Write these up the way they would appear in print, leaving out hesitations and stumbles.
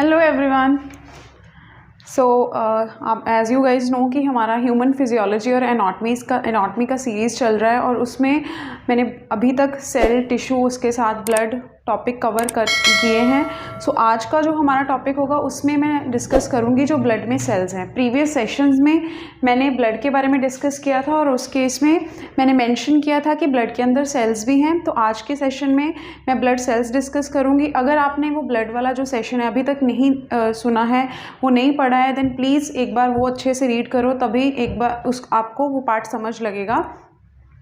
Hello everyone. So as you guys know कि हमारा human physiology और एनाटॉमी का सीरीज़ चल रहा है और उसमें मैंने अभी तक सेल, टिश्यू, उसके साथ ब्लड टॉपिक कवर कर किए हैं। सो आज का जो हमारा टॉपिक होगा उसमें मैं डिस्कस करूंगी जो ब्लड में सेल्स हैं। प्रीवियस सेशंस में मैंने ब्लड के बारे में डिस्कस किया था और उस केस में मैंने मेंशन किया था कि ब्लड के अंदर सेल्स भी हैं। तो आज के सेशन में मैं ब्लड सेल्स डिस्कस करूंगी। अगर आपने वो ब्लड वाला जो सेशन है अभी तक नहीं सुना है, वो नहीं पढ़ा है, देन प्लीज़ एक बार वो अच्छे से रीड करो, तभी एक बार आपको वो पार्ट समझ लगेगा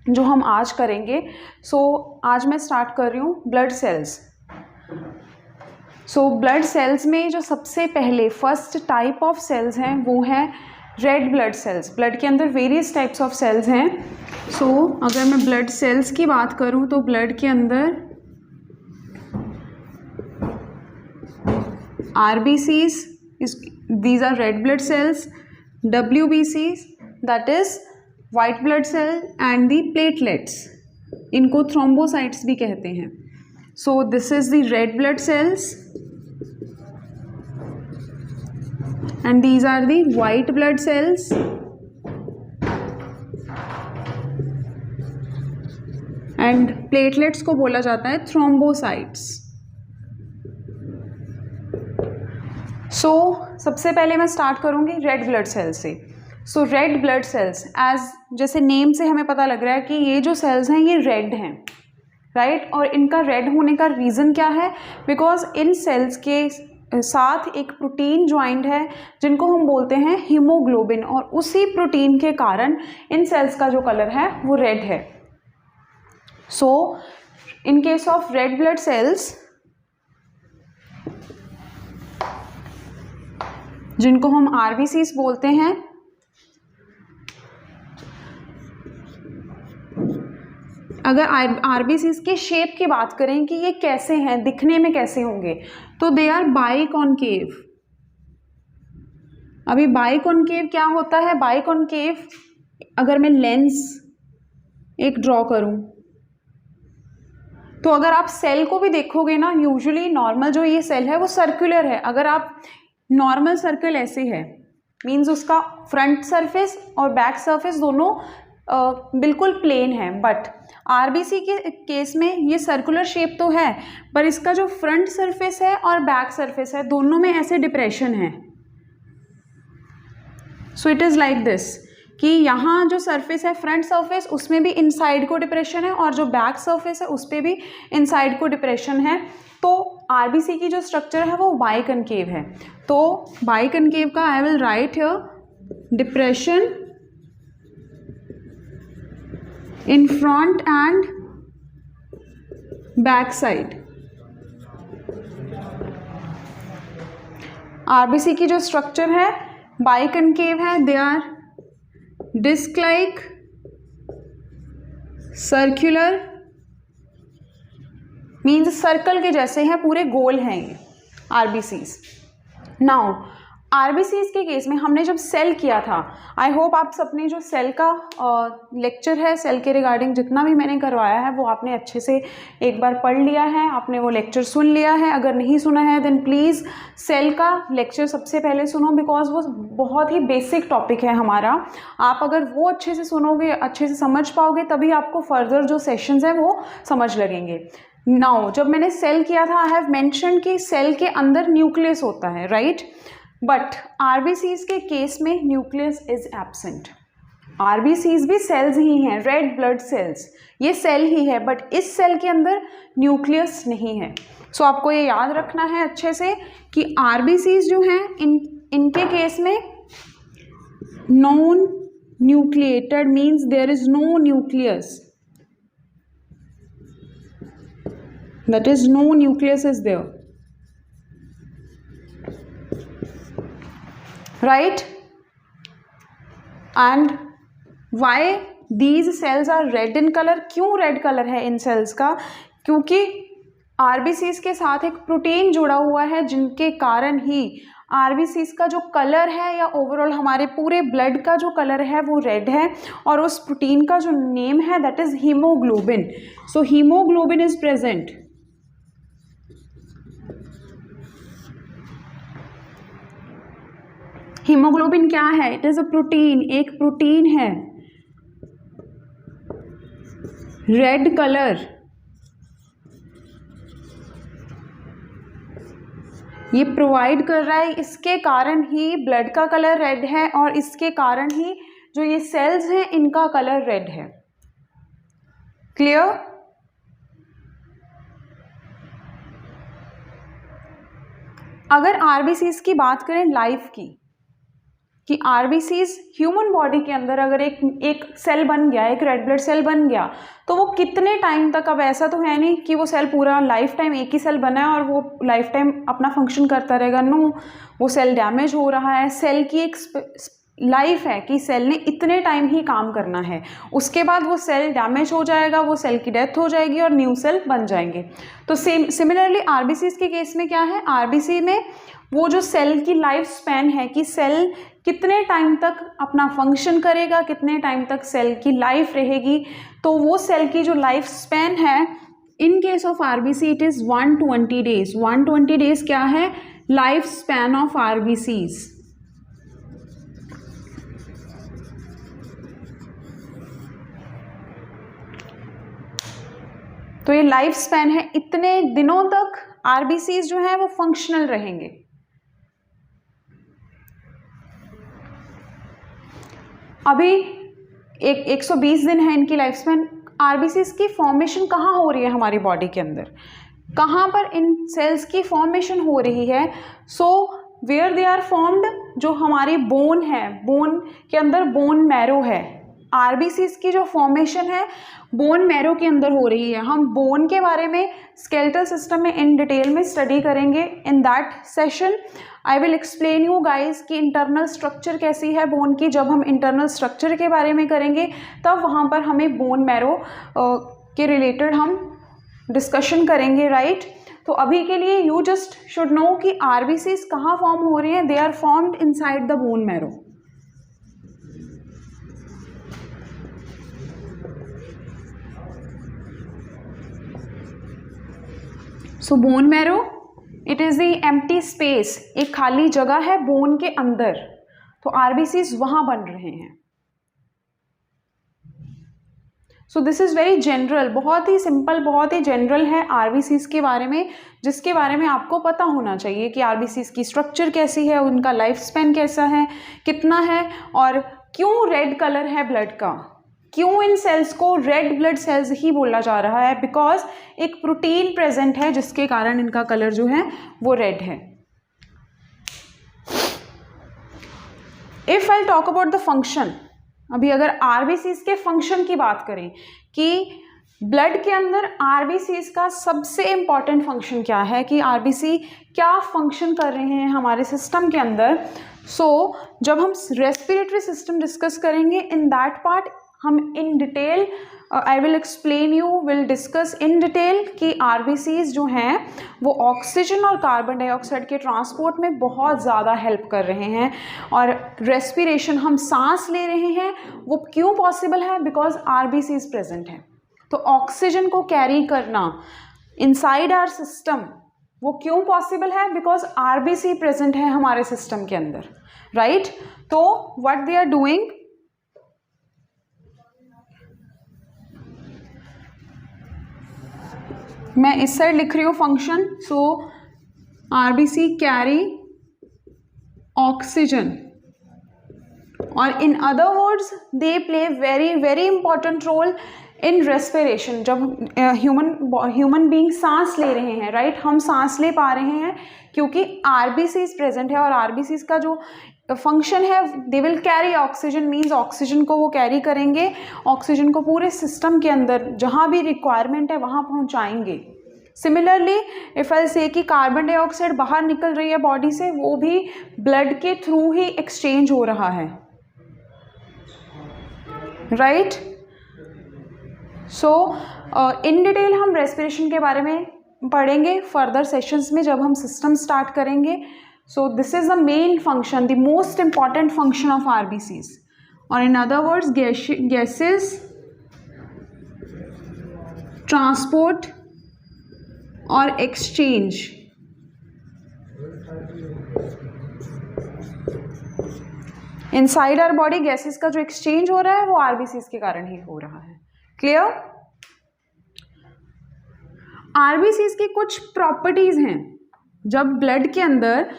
जो हम आज करेंगे। सो आज मैं स्टार्ट कर रही हूँ blood cells. So blood cells में जो सबसे पहले फर्स्ट टाइप ऑफ सेल्स हैं वो है रेड ब्लड सेल्स। ब्लड के अंदर वेरियस टाइप्स ऑफ सेल्स हैं। सो अगर मैं ब्लड सेल्स की बात करूँ तो ब्लड के अंदर RBCs, these are red blood cells, WBCs that is white blood cell and the platelets, इनको thrombocytes भी कहते हैं। So this is the red blood cells and these are the white blood cells and platelets को बोला जाता है thrombocytes। सो सबसे पहले मैं स्टार्ट करूँगी रेड ब्लड सेल से। सो रेड ब्लड सेल्स जैसे नेम से हमें पता लग रहा है कि ये जो सेल्स हैं ये रेड हैं, राइट। और इनका रेड होने का रीज़न क्या है? बिकॉज इन सेल्स के साथ एक प्रोटीन ज्वाइंट है जिनको हम बोलते हैं हीमोग्लोबिन, और उसी प्रोटीन के कारण इन सेल्स का जो कलर है वो रेड है। So in case of red blood cells, जिनको हम RBCs बोलते हैं, अगर RBCs के शेप की बात करें कि ये कैसे हैं, दिखने में कैसे होंगे, तो दे आर बाइकॉन्केव। अभी बाइकॉन्केव क्या होता है? बाइकॉन्केव, अगर मैं लेंस एक ड्रॉ करूं तो अगर आप सेल को भी देखोगे ना, यूजुअली नॉर्मल जो ये सेल है वो सर्कुलर है। अगर आप नॉर्मल सर्कल ऐसे है, मीन्स उसका फ्रंट सरफेस और बैक सरफेस दोनों बिल्कुल प्लेन है। बट RBC के केस में ये सर्कुलर शेप तो है, पर इसका जो फ्रंट सरफेस है और बैक सरफेस है दोनों में ऐसे डिप्रेशन है। So it is like this कि यहाँ जो सरफेस है फ्रंट सरफेस, उसमें भी इनसाइड को डिप्रेशन है, और जो बैक सरफेस है उस पर भी इनसाइड को डिप्रेशन है। तो RBC की जो स्ट्रक्चर है वो बाइकॉन्केव है। तो बाइकॉन्केव का I will write here depression in front and back side. RBC की जो स्ट्रक्चर है बाइकॉन्केव है, they are disc like, circular, means circle के जैसे हैं, पूरे गोल हैं ये RBCs। नाउ RBCs के केस में हमने जब सेल किया था, आई होप आप सबने जो सेल का लेक्चर है, सेल के रिगार्डिंग जितना भी मैंने करवाया है वो आपने अच्छे से एक बार पढ़ लिया है, आपने वो लेक्चर सुन लिया है। अगर नहीं सुना है देन प्लीज़ सेल का लेक्चर सबसे पहले सुनो, बिकॉज वो बहुत ही बेसिक टॉपिक है हमारा। आप अगर वो अच्छे से सुनोगे, अच्छे से समझ पाओगे, तभी आपको फर्दर जो सेशंस हैं वो समझ लगेंगे। नाउ जब मैंने सेल किया था, आई हैव मेंशन कि सेल के अंदर न्यूक्लियस होता है, राइट। बट RBCs के केस में न्यूक्लियस इज एब्सेंट। RBCs भी सेल्स ही हैं, रेड ब्लड सेल्स, ये सेल ही है, बट इस सेल के अंदर न्यूक्लियस नहीं है। सो आपको ये याद रखना है अच्छे से कि RBCs जो हैं इनके केस में non nucleated, means there is no nucleus, that is no nucleus is there, right? And why these cells are red in color? क्यों रेड कलर है इन सेल्स का? क्योंकि RBCs के साथ एक प्रोटीन जुड़ा हुआ है जिनके कारण ही RBCs का जो कलर है या ओवरऑल हमारे पूरे ब्लड का जो कलर है वो रेड है, और उस प्रोटीन का जो नेम है that is haemoglobin. So haemoglobin is present haemoglobin क्या है? इट इज़ अ प्रोटीन, एक प्रोटीन है, रेड कलर। ये प्रोवाइड कर रहा है, इसके कारण ही ब्लड का कलर रेड है और इसके कारण ही जो ये सेल्स हैं इनका कलर रेड है। क्लियर? अगर आरबीसीज की बात करें लाइफ की, कि आरबीसीज ह्यूमन बॉडी के अंदर अगर एक सेल बन गया, एक रेड ब्लड सेल बन गया, तो वो कितने टाइम तक, अब ऐसा तो है नहीं कि वो सेल पूरा लाइफ टाइम एक ही सेल बना है और वो लाइफ टाइम अपना फंक्शन करता रहेगा। नो, वो सेल डैमेज हो रहा है। सेल की एक लाइफ है कि सेल ने इतने टाइम ही काम करना है, उसके बाद वो सेल डैमेज हो जाएगा, वो सेल की डेथ हो जाएगी और न्यू सेल बन जाएंगे। तो सिमिलरली आरबीसी के केस में क्या है, आरबीसी में वो जो सेल की लाइफ स्पैन है कि सेल कितने टाइम तक अपना फंक्शन करेगा, कितने टाइम तक सेल की लाइफ रहेगी, तो वो सेल की जो लाइफ स्पैन है इन case of RBC it is 120 days. 120 days क्या है? Life span of RBCs. तो ये लाइफ स्पैन है, इतने दिनों तक आरबीसीज जो है वो फंक्शनल रहेंगे। अभी 120 दिन है इनकी लाइफ स्पैन। आरबीसीज की फॉर्मेशन कहाँ हो रही है हमारी बॉडी के अंदर, कहाँ पर इन सेल्स की फॉर्मेशन हो रही है? So where they are formed, जो हमारी बोन है, बोन के अंदर बोन मैरो है। आरबीसीज की जो फॉर्मेशन है बोन मैरो के अंदर हो रही है। हम बोन के बारे में स्केलेटल सिस्टम में इन डिटेल में स्टडी करेंगे। In that session I will explain you guys कि इंटरनल स्ट्रक्चर कैसी है बोन की। जब हम इंटरनल स्ट्रक्चर के बारे में करेंगे तब वहाँ पर हमें बोन मैरो के रिलेटेड हम डिस्कशन करेंगे, राइट? तो अभी के लिए यू जस्ट शुड नो कि आरबीसीज कहाँ फॉर्म हो रही हैं। They are formed inside the bone marrow. So bone marrow it is the empty space, एक खाली जगह है बोन के अंदर, तो आरबीसीज वहाँ बन रहे हैं। So this is very general, बहुत ही सिंपल, बहुत ही जनरल है आरबीसीज के बारे में, जिसके बारे में आपको पता होना चाहिए कि आरबीसीज की स्ट्रक्चर कैसी है, उनका लाइफ स्पैन कैसा है, कितना है, और क्यों रेड कलर है ब्लड का, क्यों इन सेल्स को रेड ब्लड सेल्स ही बोला जा रहा है, बिकॉज एक प्रोटीन प्रेजेंट है जिसके कारण इनका कलर जो है वो रेड है। If I talk about the function, अभी अगर आरबीसीज के फंक्शन की बात करें कि ब्लड के अंदर आरबीसीज का सबसे इंपॉर्टेंट फंक्शन क्या है, कि आरबीसी क्या फंक्शन कर रहे हैं हमारे सिस्टम के अंदर। सो जब हम रेस्पिरेटरी सिस्टम डिस्कस करेंगे इन दैट पार्ट हम in detail I will explain you, will discuss in detail कि आरबीसीज जो हैं वो ऑक्सीजन और कार्बन डाइऑक्साइड के ट्रांसपोर्ट में बहुत ज़्यादा हेल्प कर रहे हैं, और रेस्पिरेशन हम सांस ले रहे हैं वो क्यों पॉसिबल है, बिकॉज आरबीसीज प्रेजेंट है। तो ऑक्सीजन को कैरी करना इनसाइड आवर सिस्टम वो क्यों पॉसिबल है, बिकॉज आरबीसी प्रेजेंट है हमारे सिस्टम के अंदर, राइट? तो व्हाट दे आर डूइंग, मैं इस साइड लिख रही हूँ function. So RBC carry oxygen, और in other words they play very very important role in respiration. जब ह्यूमन बीइंग सांस ले रहे हैं, राइट, हम सांस ले पा रहे हैं क्योंकि आरबीसीज प्रेजेंट है, और आरबीसीज का जो फंक्शन है they will carry oxygen, means oxygen को वो कैरी करेंगे, ऑक्सीजन को पूरे सिस्टम के अंदर जहाँ भी रिक्वायरमेंट है वहाँ पहुँचाएंगे। सिमिलरली इफ आई से कि कार्बन डाइऑक्साइड बाहर निकल रही है बॉडी से, वो भी ब्लड के थ्रू ही एक्सचेंज हो रहा है, राइट? सो इन डिटेल हम रेस्पिरेशन के बारे में पढ़ेंगे फर्दर सेशंस में जब हम सिस्टम स्टार्ट करेंगे। So this is the main function, the most important function of RBCs, or in other words gases transport or exchange inside our body gases का जो एक्सचेंज हो रहा है वो आरबीसीज के कारण ही हो रहा है। क्लियर? आरबीसीज की कुछ प्रॉपर्टीज हैं। जब ब्लड के अंदर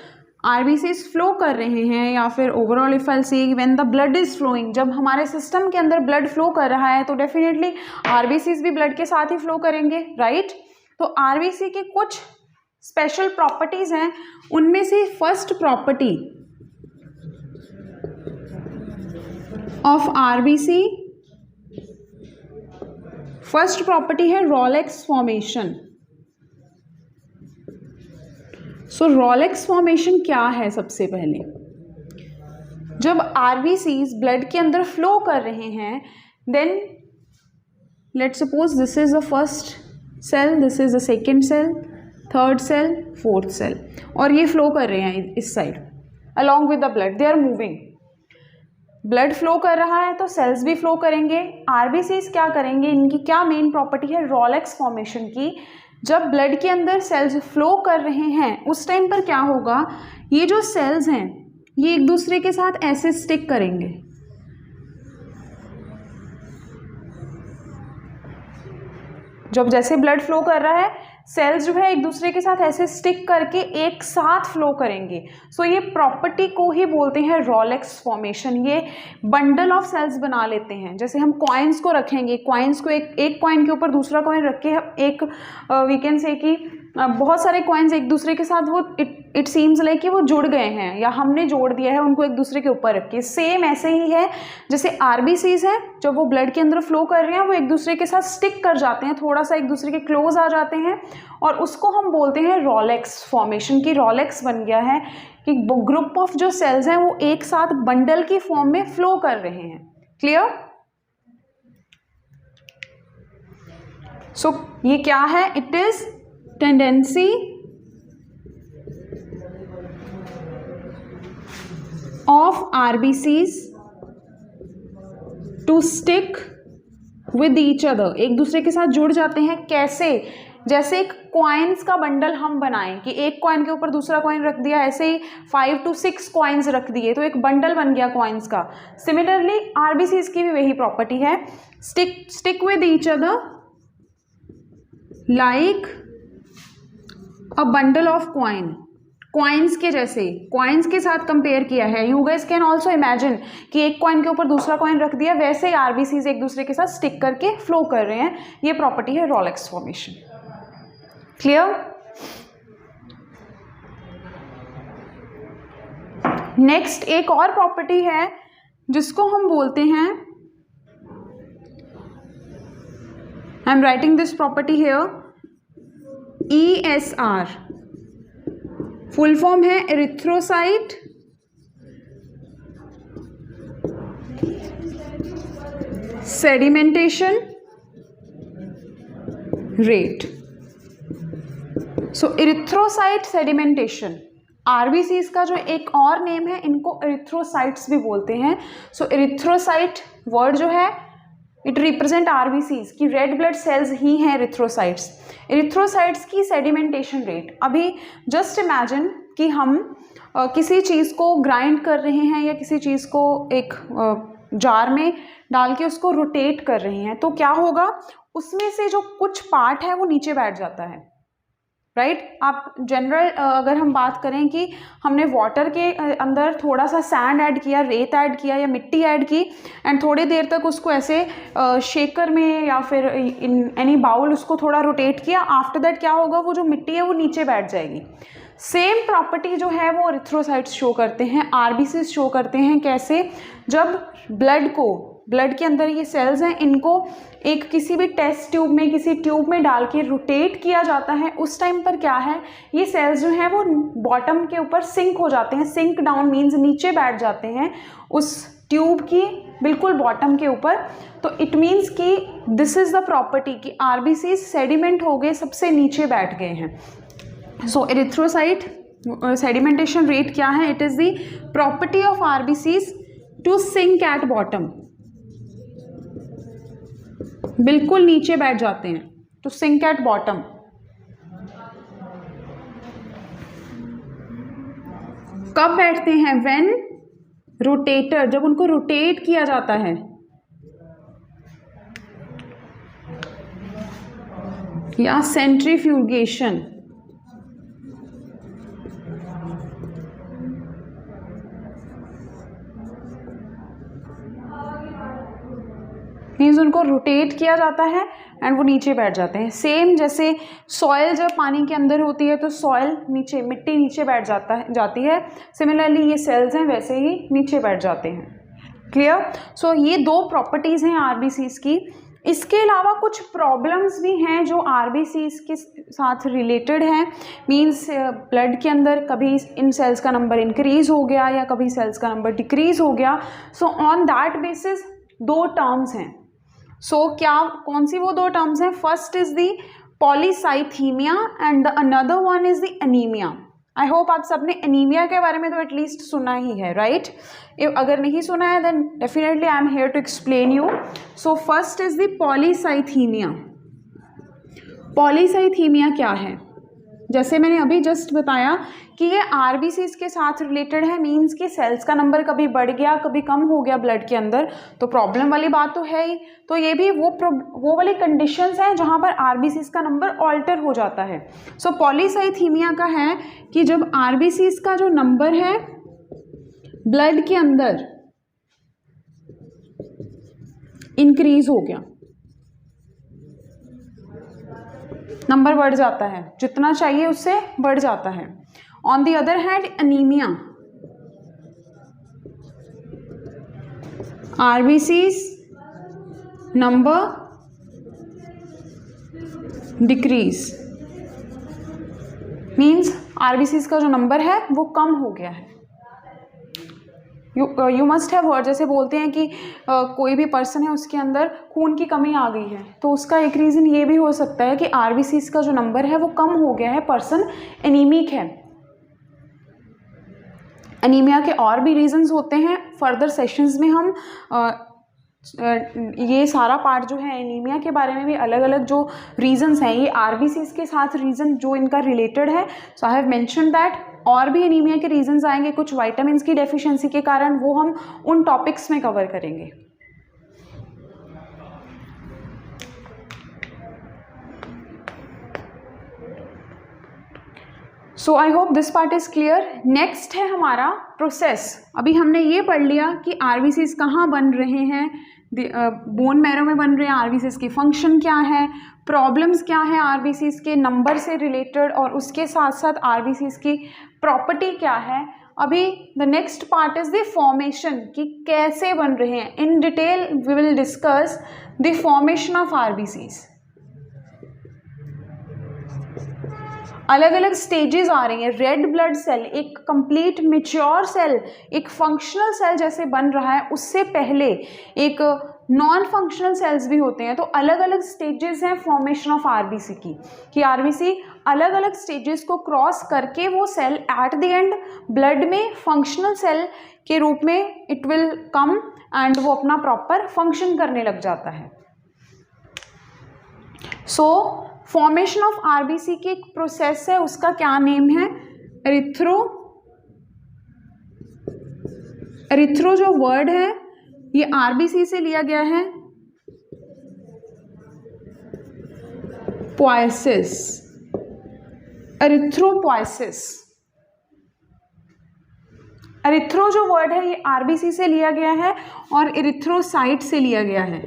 आरबीसीज फ्लो कर रहे हैं, या फिर overall if I see when the blood is flowing, जब हमारे सिस्टम के अंदर ब्लड फ्लो कर रहा है तो डेफिनेटली आरबीसीज भी ब्लड के साथ ही फ्लो करेंगे, राइट? तो आरबीसी की कुछ स्पेशल प्रॉपर्टीज हैं। उनमें से first property of RBC, first property है रॉलेक्स फॉर्मेशन। सो रॉलेक्स फॉर्मेशन क्या है? सबसे पहले जब आरबीसीज ब्लड के अंदर फ्लो कर रहे हैं, then let's suppose this is the first cell, this is the second cell, third cell, fourth cell, और ये फ्लो कर रहे हैं इस side along with the blood, they are moving. Blood flow कर रहा है तो सेल्स भी फ्लो करेंगे। आरबीसीज क्या करेंगे? इनकी क्या मेन प्रॉपर्टी है? रॉलेक्स फॉर्मेशन की। जब ब्लड के अंदर सेल्स फ्लो कर रहे हैं उस टाइम पर क्या होगा, ये जो सेल्स हैं ये एक दूसरे के साथ ऐसे स्टिक करेंगे। जब जैसे ब्लड फ्लो कर रहा है, सेल्स जो है एक दूसरे के साथ ऐसे स्टिक करके एक साथ फ्लो करेंगे। सो ये प्रॉपर्टी को ही बोलते हैं रॉलेक्स फॉर्मेशन। ये बंडल ऑफ सेल्स बना लेते हैं। जैसे हम कॉइन्स को रखेंगे, कॉइन्स को एक कॉइन के ऊपर दूसरा कॉइन रख के एक वी कैन से कि बहुत सारे कॉइन्स एक दूसरे के साथ वो इट सीम्स लाइक कि वो जुड़ गए हैं, या हमने जोड़ दिया है उनको एक दूसरे के ऊपर रख के। सेम ऐसे ही है जैसे आरबीसीज हैं, जब वो ब्लड के अंदर फ्लो कर रहे हैं वो एक दूसरे के साथ स्टिक कर जाते हैं, थोड़ा सा एक दूसरे के क्लोज आ जाते हैं, और उसको हम बोलते हैं रॉलेक्स फॉर्मेशन। की रॉलेक्स बन गया है कि ग्रुप ऑफ जो सेल्स हैं वो एक साथ बंडल की फॉर्म में फ्लो कर रहे हैं। क्लियर? सो ये क्या है? It is tendency of RBCs to stick with each other, एक दूसरे के साथ जुड़ जाते हैं। कैसे? जैसे एक कॉइन्स का बंडल हम बनाएं कि एक कॉइन के ऊपर दूसरा कॉइन रख दिया, ऐसे ही 5 to 6 कॉइन्स रख दिए तो एक बंडल बन गया कॉइन्स का। सिमिलरली आरबीसीज की भी वही प्रॉपर्टी है, stick with each other like a bundle of coins के जैसे, कॉइन्स के साथ कंपेयर किया है। You guys can also imagine कि एक कॉइन के ऊपर दूसरा कॉइन रख दिया, वैसे ही आरबीसीज एक दूसरे के साथ स्टिक करके फ्लो कर रहे हैं। ये प्रॉपर्टी है रॉलेक्स फॉर्मेशन। क्लियर? नेक्स्ट एक और प्रॉपर्टी है जिसको हम बोलते हैं, आई am writing this property here, ESR। Full form है एरिथ्रोसाइट सेडिमेंटेशन रेट। सो एरिथ्रोसाइट सेडिमेंटेशन आरबीसीज का जो एक और नेम है, इनको एरिथ्रोसाइट्स भी बोलते हैं। सो एरिथ्रोसाइट वर्ड जो है इट रिप्रेजेंट आरबीसीज की रेड ब्लड सेल्स ही हैं एरिथ्रोसाइट्स। एरिथ्रोसाइट्स की सेडिमेंटेशन रेट, अभी जस्ट इमेजिन कि हम किसी चीज़ को ग्राइंड कर रहे हैं या किसी चीज़ को एक जार में डाल के उसको रोटेट कर रहे हैं, तो क्या होगा, उसमें से जो कुछ पार्ट है वो नीचे बैठ जाता है, राइट? आप जनरल अगर हम बात करें कि हमने वाटर के अंदर थोड़ा सा सैंड ऐड किया, रेत ऐड किया या मिट्टी ऐड की, एंड थोड़ी देर तक उसको ऐसे शेकर में या फिर इन एनी बाउल उसको थोड़ा रोटेट किया, आफ्टर दैट क्या होगा, वो जो मिट्टी है वो नीचे बैठ जाएगी। सेम प्रॉपर्टी जो है वो एरिथ्रोसाइट्स शो करते हैं, आरबीसीज शो करते हैं। कैसे? जब ब्लड के अंदर ये सेल्स हैं, इनको एक किसी भी टेस्ट ट्यूब में, किसी ट्यूब में डाल के रोटेट किया जाता है, उस टाइम पर क्या है, ये सेल्स जो हैं वो बॉटम के ऊपर सिंक हो जाते हैं। सिंक डाउन मीन्स नीचे बैठ जाते हैं उस ट्यूब की बिल्कुल बॉटम के ऊपर। तो इट मीन्स कि दिस इज द प्रॉपर्टी कि आरबीसी सेडिमेंट हो गए, सबसे नीचे बैठ गए हैं। सो एरिथ्रोसाइट सेडिमेंटेशन रेट क्या है? It is the property of RBCs to sink at bottom, बिल्कुल नीचे बैठ जाते हैं, टू सिंक एट बॉटम। कब बैठते हैं? व्हेन रोटेटर, जब उनको रोटेट किया जाता है, या सेंट्रीफ्यूगेशन, मीन्स उनको रोटेट किया जाता है एंड वो नीचे बैठ जाते हैं। सेम जैसे सॉइल जब पानी के अंदर होती है तो सॉइल नीचे, मिट्टी नीचे बैठ जाती है, सिमिलरली ये सेल्स हैं वैसे ही नीचे बैठ जाते हैं। क्लियर? सो ये दो प्रॉपर्टीज़ हैं आरबीसीज की। इसके अलावा कुछ प्रॉब्लम्स भी हैं जो आरबीसीज के साथ रिलेटेड हैं। मींस ब्लड के अंदर कभी इन सेल्स का नंबर इंक्रीज हो गया या कभी सेल्स का नंबर डिक्रीज हो गया। सो ऑन दैट बेसिस दो टर्म्स हैं। कौन सी वो दो टर्म्स हैं? First is the polycythaemia and the another one is the anaemia. I hope आप सबने एनीमिया के बारे में तो एटलीस्ट सुना ही है, राइट? अगर नहीं सुना है then definitely I am here to explain you. So first is the polycythaemia. Polycythaemia क्या है? जैसे मैंने अभी जस्ट बताया कि ये आरबीसीज के साथ रिलेटेड है, मींस कि सेल्स का नंबर कभी बढ़ गया कभी कम हो गया ब्लड के अंदर, तो प्रॉब्लम वाली बात तो है ही। तो ये भी वो वाली कंडीशंस हैं जहाँ पर आरबीसीज का नंबर ऑल्टर हो जाता है। सो पॉलीसाइथीमिया का है कि जब आरबीसीज का जो नंबर है ब्लड के अंदर इंक्रीज हो गया, नंबर बढ़ जाता है, जितना चाहिए उससे बढ़ जाता है। On the other hand anaemia, RBCs number decrease, means RBCs का जो नंबर है वो कम हो गया है। यू मस्ट हैव हर्ड, जैसे बोलते हैं कि कोई भी पर्सन है उसके अंदर खून की कमी आ गई है, तो उसका एक रीज़न ये भी हो सकता है कि आरबीसीज का जो नंबर है वो कम हो गया है, पर्सन एनीमिक है। एनीमिया के और भी रीजंस होते हैं, फर्दर सेशंस में हम ये सारा पार्ट जो है एनीमिया के बारे में भी अलग अलग जो रीजंस हैं, ये आरबीसीज के साथ रीजन जो इनका रिलेटेड है, सो आई हैव मेंशन दैट। और भी एनीमिया के रीजंस आएंगे, कुछ विटामिन्स की डेफिशिएंसी के कारण, वो हम उन टॉपिक्स में कवर करेंगे। So I hope this part is clear. Next है हमारा प्रोसेस। अभी हमने ये पढ़ लिया कि आरबीसीज कहाँ बन रहे हैं, बोन मैरो में बन रहे हैं, आरबीसीज की फंक्शन क्या है, प्रॉब्लम्स क्या है आरबीसीज के नंबर से रिलेटेड, और उसके साथ साथ आरबीसीज की प्रॉपर्टी क्या है। अभी the next part is the formation, कि कैसे बन रहे हैं। In detail we will discuss the formation of RBCs. अलग अलग स्टेजेस आ रही हैं। रेड ब्लड सेल एक कंप्लीट मैच्योर सेल, एक फंक्शनल सेल जैसे बन रहा है, उससे पहले एक नॉन फंक्शनल सेल्स भी होते हैं। तो अलग अलग स्टेजेस हैं फॉर्मेशन ऑफ आरबीसी की, कि आरबीसी अलग अलग स्टेजेस को क्रॉस करके वो cell at the end blood में फंक्शनल सेल के रूप में इट विल कम एंड वो अपना प्रॉपर फंक्शन करने लग जाता है। सो फॉर्मेशन ऑफ आरबीसी की एक प्रोसेस है, उसका क्या नेम है? एरिथ्रो जो वर्ड है ये आरबीसी से लिया गया है, पोएसिस, एरिथ्रोपोएसिस। एरिथ्रो जो वर्ड है ये आरबीसी से लिया गया है और एरिथ्रोसाइट से लिया गया है,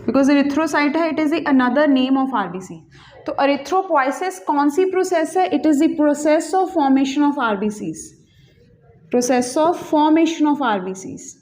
बिकॉज एरिथ्रोसाइट है, it is the another name of RBC. तो एरिथ्रोपोएसिस कौन सी प्रोसेस है? It is the process of formation of RBCs, process of formation of RBCs.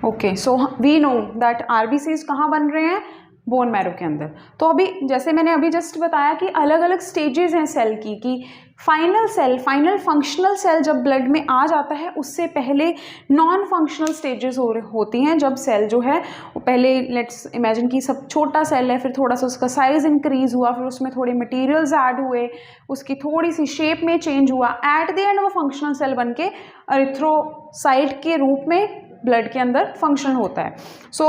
Okay, so we know that RBCs कहाँ बन रहे हैं? बोन मैरो के अंदर। तो अभी जैसे मैंने अभी जस्ट बताया कि अलग अलग स्टेजेस हैं सेल की, कि final cell, final functional cell जब ब्लड में आ जाता है उससे पहले नॉन फंक्शनल स्टेजेस होती हैं, जब सेल जो है वो पहले लेट्स इमेजिन कि सब छोटा सेल है, फिर थोड़ा सा उसका साइज इंक्रीज हुआ, फिर उसमें थोड़े मटेरियल्स ऐड हुए, उसकी थोड़ी सी शेप में चेंज हुआ, एट द एंड वो फंक्शनल सेल बन के एरिथ्रोसाइट के रूप में ब्लड के अंदर फंक्शन होता है। सो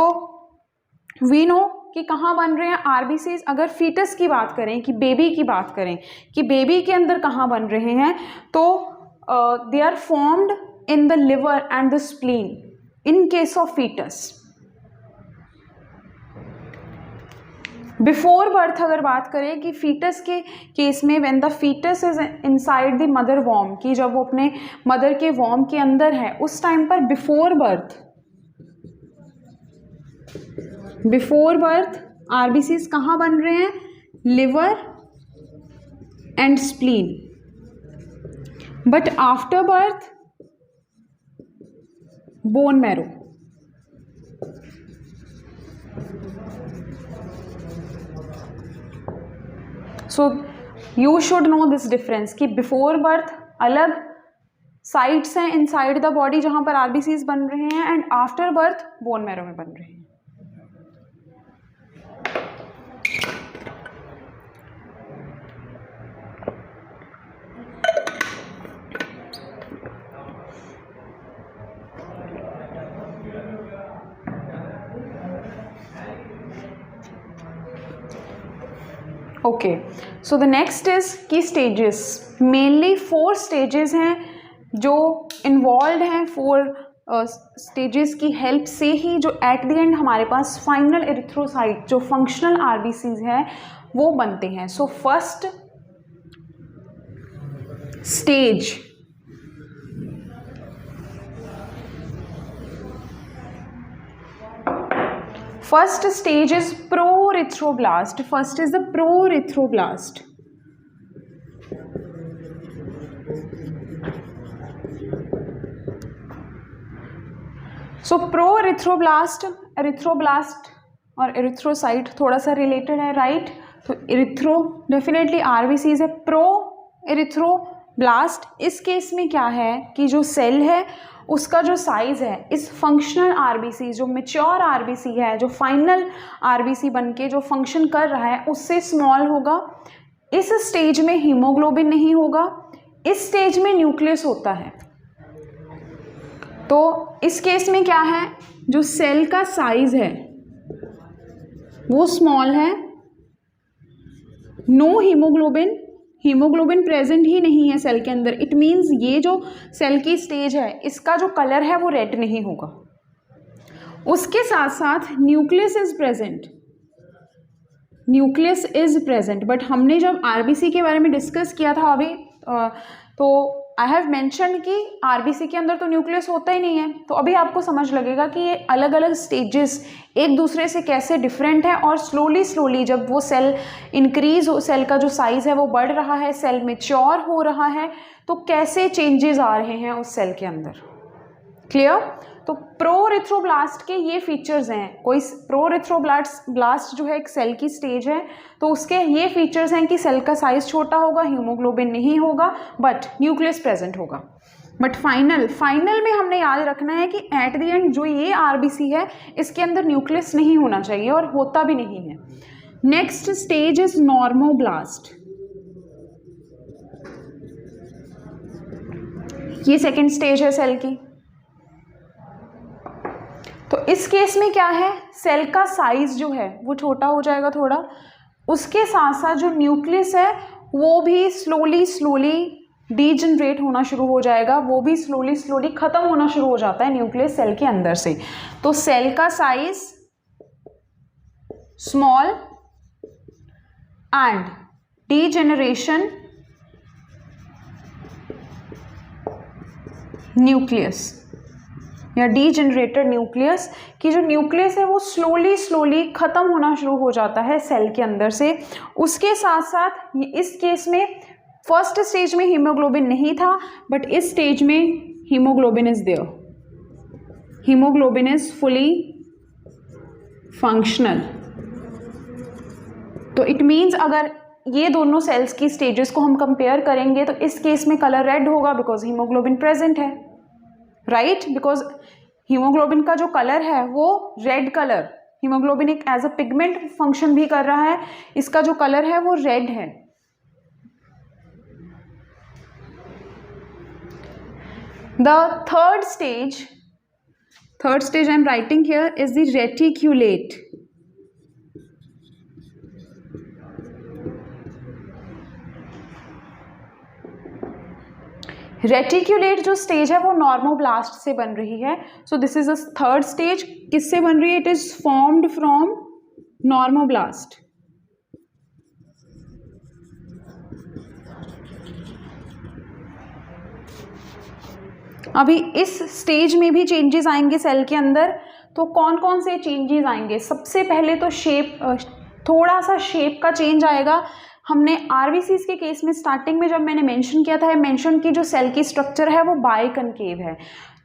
वी नो कि कहाँ बन रहे हैं आरबीसीज, अगर फीटस की बात करें कि बेबी की बात करें कि बेबी के अंदर कहाँ बन रहे हैं, तो they are formed in the liver and the spleen in case of foetus. Before birth अगर बात करें कि फीटस के केस में when the foetus is inside the mother वॉर्म, कि जब वो अपने मदर के वॉर्म के अंदर है, उस टाइम पर बिफोर बर्थ आरबीसीज कहाँ बन रहे हैं, liver and spleen, but after birth bone marrow. So you should know this difference कि बिफोर बर्थ अलग साइट्स हैं इनसाइड द बॉडी जहां पर आरबीसीज बन रहे हैं, and after birth bone marrow में बन रहे हैं। Okay, so the next is की स्टेजेस, मेनली 4 स्टेजेस हैं जो इन्वॉल्व हैं। 4 स्टेजेस की हेल्प से ही जो एट द एंड हमारे पास फाइनल एरिथ्रोसाइट जो फंक्शनल आरबीसीज हैं वो बनते हैं। So first stage is proerythroblast. First is the proerythroblast. So proerythroblast, erythroblast और एरिथ्रोसाइट थोड़ा सा रिलेटेड है, राइट? तो एरिथ्रो डेफिनेटली आरबीसीज है। प्रो एरिथ्रोब्लास्ट इस केस में क्या है कि जो सेल है उसका जो साइज है इस फंक्शनल आरबीसी, जो मैच्योर आरबीसी है, जो फाइनल आरबीसी बनके जो फंक्शन कर रहा है, उससे स्मॉल होगा। इस स्टेज में हीमोग्लोबिन नहीं होगा, इस स्टेज में न्यूक्लियस होता है। तो इस केस में क्या है, जो सेल का साइज है वो स्मॉल है, नो हीमोग्लोबिन, हीमोग्लोबिन प्रेजेंट ही नहीं है सेल के अंदर। इट मीन्स ये जो सेल की स्टेज है इसका जो कलर है वो रेड नहीं होगा। उसके साथ साथ न्यूक्लियस इज प्रेजेंट, बट हमने जब आरबीसी के बारे में डिस्कस किया था अभी, तो आई हैव मेंशन कि आरबीसी के अंदर तो न्यूक्लियस होता ही नहीं है। तो अभी आपको समझ लगेगा कि ये अलग अलग स्टेजेस एक दूसरे से कैसे डिफरेंट है, और स्लोली जब वो सेल इंक्रीज हो, सेल का जो साइज है वो बढ़ रहा है, सेल मैच्योर हो रहा है, तो कैसे चेंजेस आ रहे हैं उस सेल के अंदर। क्लियर? तो प्रोएरिथ्रोब्लास्ट के ये फीचर्स हैं। कोई प्रोएरिथ्रोब्लास्ट जो है एक सेल की स्टेज है, तो उसके ये फीचर्स हैं कि सेल का साइज छोटा होगा, हीमोग्लोबिन नहीं होगा, बट न्यूक्लियस प्रेजेंट होगा। बट फाइनल में हमने याद रखना है कि एट द एंड जो ये आरबीसी है इसके अंदर न्यूक्लियस नहीं होना चाहिए, और होता भी नहीं है। Next stage is normoblast. ये सेकेंड स्टेज है सेल की। तो इस केस में क्या है, सेल का साइज जो है वो छोटा हो जाएगा थोड़ा, उसके साथ साथ जो न्यूक्लियस है वो भी स्लोली डीजनरेट होना शुरू हो जाएगा, वो भी स्लोली खत्म होना शुरू हो जाता है न्यूक्लियस सेल के अंदर से। तो सेल का size small and degeneration nucleus या डीजेनरेटेड न्यूक्लियस, कि जो न्यूक्लियस है वो स्लोली खत्म होना शुरू हो जाता है सेल के अंदर से। उसके साथ साथ इस केस में फर्स्ट स्टेज में हीमोग्लोबिन नहीं था, बट इस स्टेज में haemoglobin is there, haemoglobin is fully functional. तो इट मीन्स अगर ये दोनों सेल्स की स्टेजेस को हम कंपेयर करेंगे तो इस केस में कलर रेड होगा बिकॉज हीमोग्लोबिन प्रेजेंट है, राइट? बिकॉज हीमोग्लोबिन का जो कलर है वो रेड कलर, हीमोग्लोबिन एक एज अ पिगमेंट फंक्शन भी कर रहा है, इसका जो कलर है वो रेड है। The third stage I am writing here is the reticulate. Reticulate जो स्टेज है वो नॉर्मोब्लास्ट से बन रही है. So this is a third stage. किससे बन रही है? It is formed from normoblast. अभी इस स्टेज में भी चेंजेस आएंगे सेल के अंदर. तो कौन कौन से चेंजेस आएंगे? सबसे पहले तो थोड़ा सा शेप का चेंज आएगा. हमने आरबीसीज के केस में स्टार्टिंग में जब मैंने मेंशन किया था, मेंशन की जो सेल की स्ट्रक्चर है वो बाइकॉन्केव है.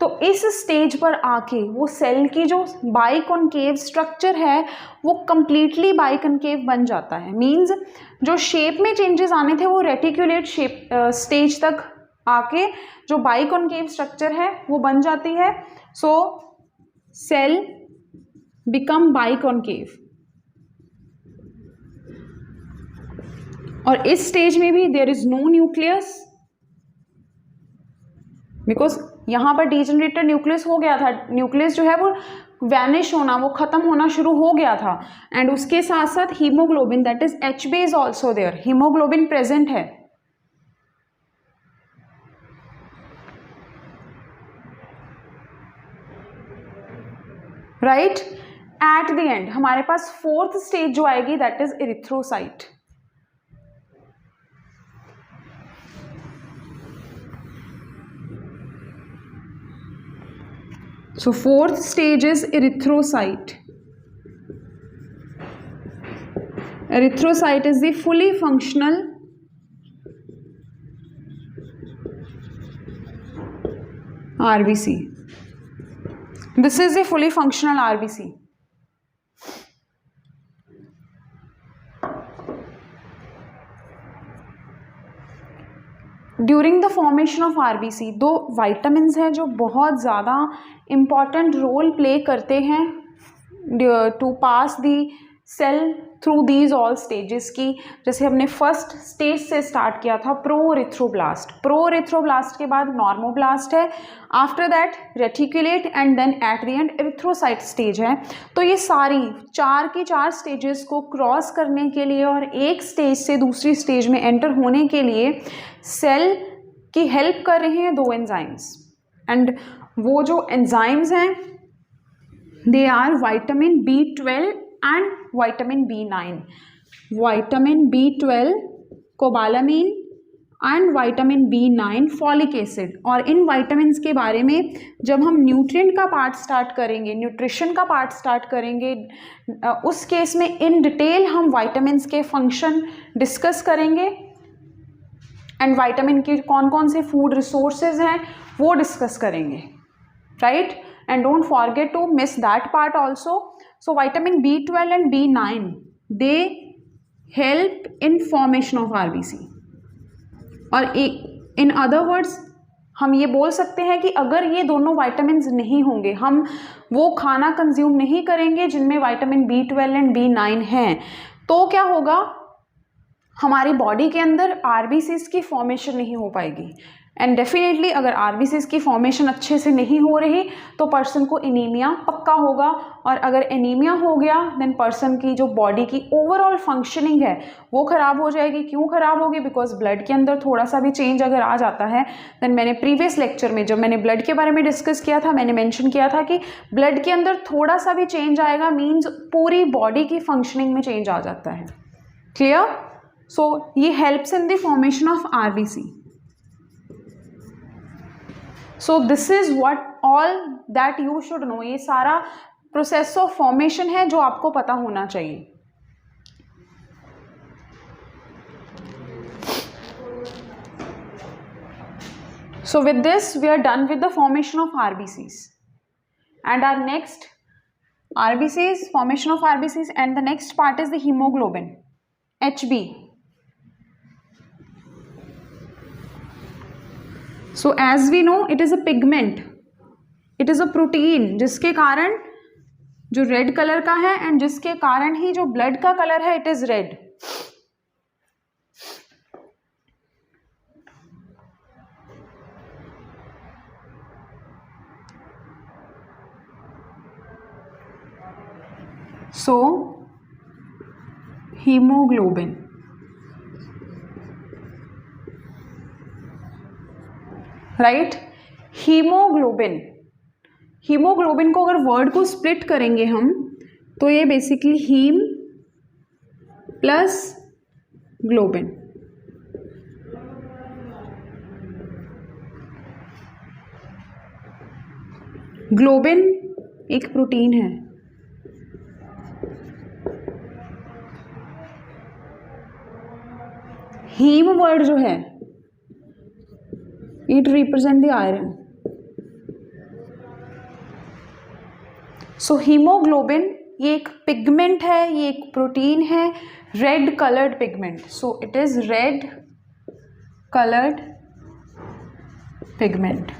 तो इस स्टेज पर आके वो सेल की जो बाइकॉन्केव स्ट्रक्चर है वो कंप्लीटली बाइकॉन्केव बन जाता है. मींस जो शेप में चेंजेस आने थे वो रेटिक्यूलेट शेप स्टेज तक आके जो बाइकॉन्केव स्ट्रक्चर है वो बन जाती है. So cell become biconcave. और इस स्टेज में भी there is no nucleus, because यहां पर डीजेनरेटेड न्यूक्लियस हो गया था. न्यूक्लियस जो है वो वैनिश होना, वो खत्म होना शुरू हो गया था. एंड उसके साथ साथ haemoglobin, that is HB is also there. Haemoglobin present है. राइट. एट द एंड हमारे पास फोर्थ स्टेज जो आएगी that is erythrocyte. So fourth stage is erythrocyte. Erythrocyte is the fully functional RBC. This is a fully functional RBC. During the formation of RBC दो vitamins हैं जो बहुत ज़्यादा important role play करते हैं to pass the cell through these all stages की. जैसे हमने फर्स्ट स्टेज से स्टार्ट किया था प्रोइरिथ्रोब्लास्ट. प्रोइरिथ्रोब्लास्ट के बाद नॉर्मोब्लास्ट है. After that reticulate and then at the end erythrocyte stage है. तो ये सारी 4 की 4 स्टेजेस को क्रॉस करने के लिए और एक स्टेज से दूसरी स्टेज में एंटर होने के लिए सेल की हेल्प कर रहे हैं 2 एंजाइम्स. एंड वो जो एंजाइम्स हैं they are vitamin B12 and vitamin B9. Vitamin B12 cobalamin and vitamin B9 folic acid. और इन विटामिन्स के बारे में जब हम न्यूट्रिएंट का पार्ट स्टार्ट करेंगे, न्यूट्रिशन का पार्ट स्टार्ट करेंगे, उस केस में इन डिटेल हम विटामिन्स के फंक्शन डिस्कस करेंगे एंड विटामिन के कौन कौन से फूड रिसोर्सेज हैं वो डिस्कस करेंगे. Right. And don't forget to miss that part also. So vitamin B12 and B9 they help in formation of RBC. और in other words हम ये बोल सकते हैं कि अगर ये दोनों विटामिन्स नहीं होंगे, हम वो खाना कंज्यूम नहीं करेंगे जिनमें विटामिन B12 एंड B9 हैं, तो क्या होगा? हमारी बॉडी के अंदर आरबीसीज की फॉर्मेशन नहीं हो पाएगी. एंड डेफिनेटली अगर आरबीसीज की फॉर्मेशन अच्छे से नहीं हो रही तो पर्सन को एनीमिया पक्का होगा. और अगर एनीमिया हो गया देन पर्सन की जो बॉडी की ओवरऑल फंक्शनिंग है वो ख़राब हो जाएगी. क्यों ख़राब होगी? बिकॉज ब्लड के अंदर थोड़ा सा भी चेंज अगर आ जाता है देन मैंने प्रीवियस लेक्चर में जब मैंने ब्लड के बारे में डिस्कस किया था मैंने मेंशन किया था कि ब्लड के अंदर थोड़ा सा भी चेंज आएगा मीन्स पूरी बॉडी की फंक्शनिंग में चेंज आ जाता है. क्लियर? सो ये helps in the formation of RBC. So this is what all that you should know. ये सारा प्रोसेस ऑफ फॉर्मेशन है जो आपको पता होना चाहिए. So with this we are done with the formation of RBCs and our next RBCs, formation of RBCs, and the next part is the hemoglobin HB. So as we know it is a pigment, it is a protein जिसके कारण जो red colour का है and जिसके कारण ही जो blood का colour है it is red. So hemoglobin. Right. Haemoglobin, haemoglobin को अगर वर्ड को स्प्लिट करेंगे हम तो ये basically haem plus globin. Globin एक प्रोटीन है, हीम वर्ड जो है it represent the iron. So haemoglobin ये एक पिगमेंट है, ये एक प्रोटीन है, red coloured pigment. So it is red coloured pigment.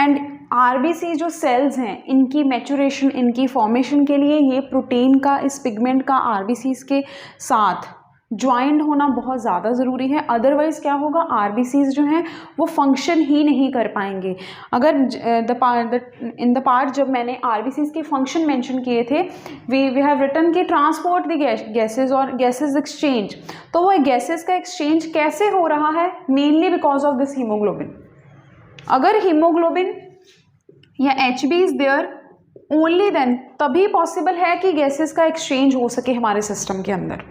And RBC जो सेल्स हैं इनकी मैचुरेशन, इनकी फॉर्मेशन के लिए ये प्रोटीन का, इस पिगमेंट का आरबीसीज के साथ ज्वाइंट होना बहुत ज़्यादा ज़रूरी है। अदरवाइज़ क्या होगा, आरबीसीज जो हैं वो फंक्शन ही नहीं कर पाएंगे। अगर इन द पार्ट जब मैंने आरबीसीज के फंक्शन मेंशन किए थे, वी हैव रिटन कि ट्रांसपोर्ट द गैसेज और गैसेज एक्सचेंज, तो वो गैसेज का एक्सचेंज कैसे हो रहा है, mainly because of this haemoglobin. अगर हीमोग्लोबिन या HB is there only then तभी पॉसिबल है कि गैसेस का एक्सचेंज हो सके हमारे सिस्टम के अंदर।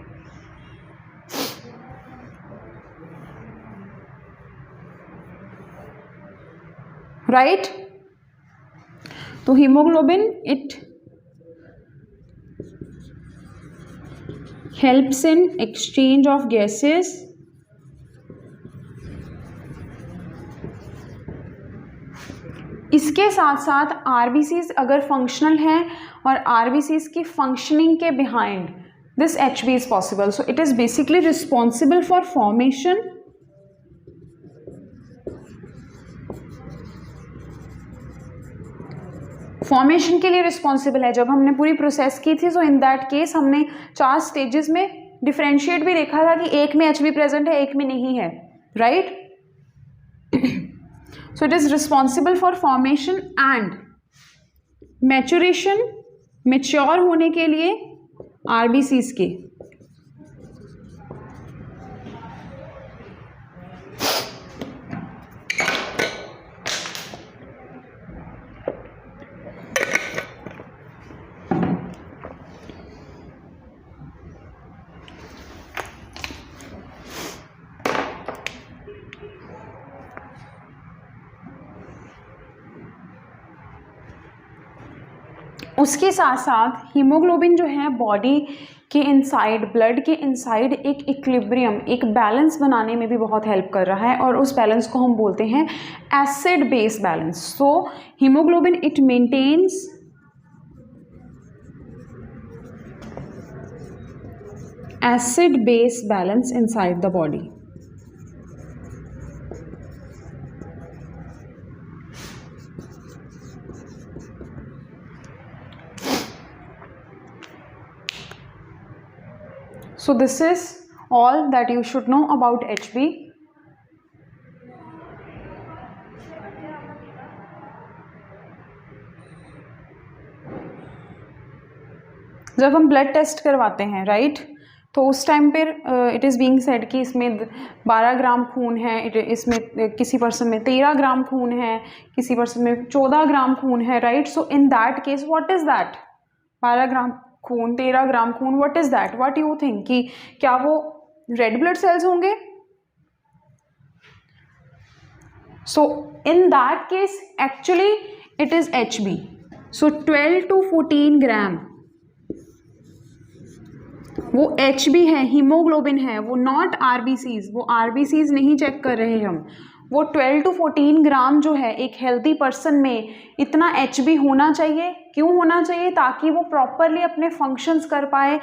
राइट। तो haemoglobin it helps in exchange of gases इसके साथ साथ आरबीसीज अगर फंक्शनल हैं और आरबीसीज की फंक्शनिंग के behind this HB is possible. So it is basically responsible for formation के लिए रिस्पॉन्सिबल है। जब हमने पूरी प्रोसेस की थी सो इन दैट केस हमने 4 स्टेजेस में डिफरेंशिएट भी देखा था कि एक में HB प्रेजेंट है, एक में नहीं है। Right. So it is responsible for formation and maturation, mature होने के लिए RBCs के। उसके साथ साथ हीमोग्लोबिन जो है बॉडी के इनसाइड, ब्लड के इनसाइड एक इक्विलिब्रियम, एक बैलेंस बनाने में भी बहुत हेल्प कर रहा है और उस बैलेंस को हम बोलते हैं acid base balance. So haemoglobin it maintains acid base balance inside the body. So this is all that you should know about HB. जब हम ब्लड टेस्ट करवाते हैं राइट, तो उस टाइम पर इट इज़ बीइंग सेड कि इसमें 12 gram खून है, इसमें किसी पर्सन में 13 ग्राम खून है, किसी पर्सन में 14 ग्राम खून है। Right. So in that case what is that, 12 gram खून, 13 ग्राम खून, what is that, what you think कि क्या वो रेड ब्लड सेल्स होंगे? So in that case actually it is HB। So 12 to 14 gram वो HB है, haemoglobin है, वो नॉट RBCs, वो RBCs नहीं चेक कर रहे हम। वो 12 to 14 ग्राम जो है एक हेल्दी पर्सन में इतना HB होना चाहिए। क्यों होना चाहिए? ताकि वो प्रॉपरली अपने फंक्शंस कर पाए।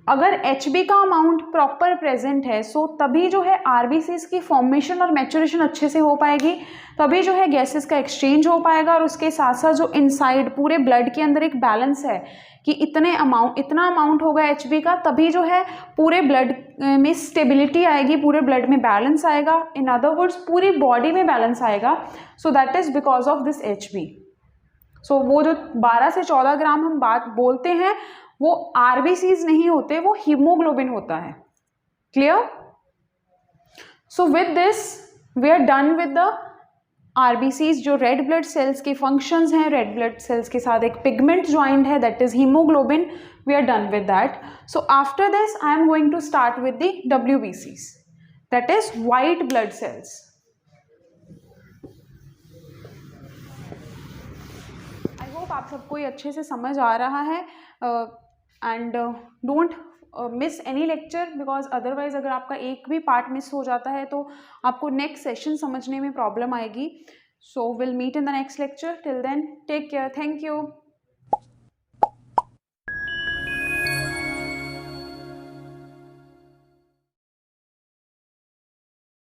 अगर HB का अमाउंट प्रॉपर प्रेजेंट है सो तभी जो है RBCs की फॉर्मेशन और मैचुरेशन अच्छे से हो पाएगी, तभी जो है गैसेस का एक्सचेंज हो पाएगा और उसके साथ साथ जो इनसाइड पूरे ब्लड के अंदर एक बैलेंस है कि इतना अमाउंट होगा HB का, तभी जो है पूरे ब्लड में स्टेबिलिटी आएगी, पूरे ब्लड में बैलेंस आएगा। इन अदर वर्ड्स पूरी बॉडी में बैलेंस आएगा। So that is because of this HB। सो वो जो 12 से 14 ग्राम हम बात बोलते हैं वो RBCs नहीं होते, वो हीमोग्लोबिन होता है। Clear? So with this we are done with the RBCs, जो रेड ब्लड सेल्स के फंक्शंस हैं, रेड ब्लड सेल्स के साथ एक पिगमेंट ज्वाइंट है that is haemoglobin, we are done with that. So after this I am going to start with the WBCs, that is white blood cells. I hope आप सबको ये अच्छे से समझ आ रहा है and don't miss any lecture, because otherwise अगर आपका एक भी पार्ट मिस हो जाता है तो आपको नेक्स्ट सेशन समझने में प्रॉब्लम आएगी. So will meet in the next lecture. Till then take care. Thank you.